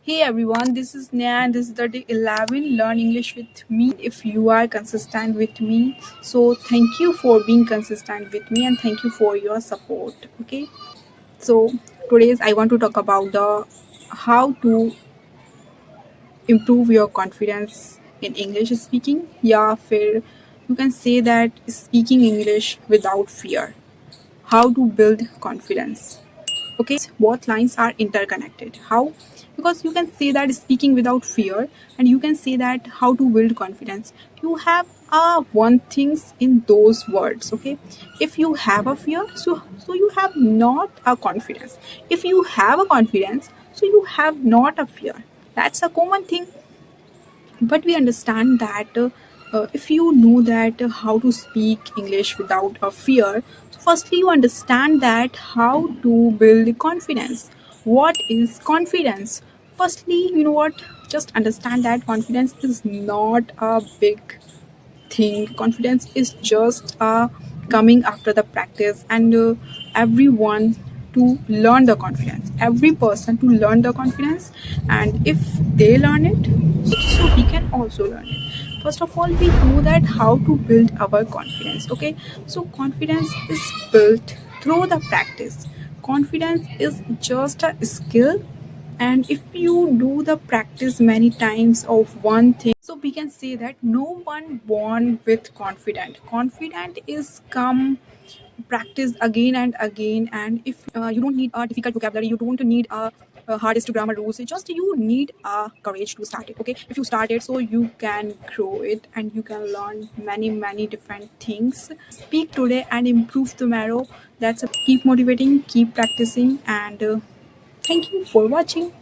Hey everyone, this is Sneha and this is the day 11 Learn English with me. If you are consistent with me, so thank you for being consistent with me and thank you for your support. Okay, so today's I want to talk about the how to improve your confidence in English speaking. Yeah, fair. You can say that speaking English without fear. How to build confidence. Okay, both lines are interconnected. How? Because you can say that speaking without fear, and you can say that how to build confidence. You have one things in those words. Okay, if you have a fear, so you have not a confidence. If you have a confidence, so you have not a fear. That's a common thing, but we understand that if you know that how to speak English without a fear, so firstly you understand that how to build confidence. What is confidence? Firstly, you know what, just understand that confidence is not a big think confidence is just coming after the practice, and everyone to learn the confidence, every person to learn the confidence, and if they learn it, so we can also learn it. First of all, we know that how to build our confidence. Okay, so confidence is built through the practice. Confidence is just a skill, and if you do the practice many times of one thing, so we can say that no one born with confident is come practice again and again. And if you don't need a difficult vocabulary, you don't need a hardest grammar rules, it's just you need courage to start it. Okay, if you start it, so you can grow it and you can learn many different things. Speak today and improve tomorrow. That's a keep motivating, keep practicing, and thank you for watching.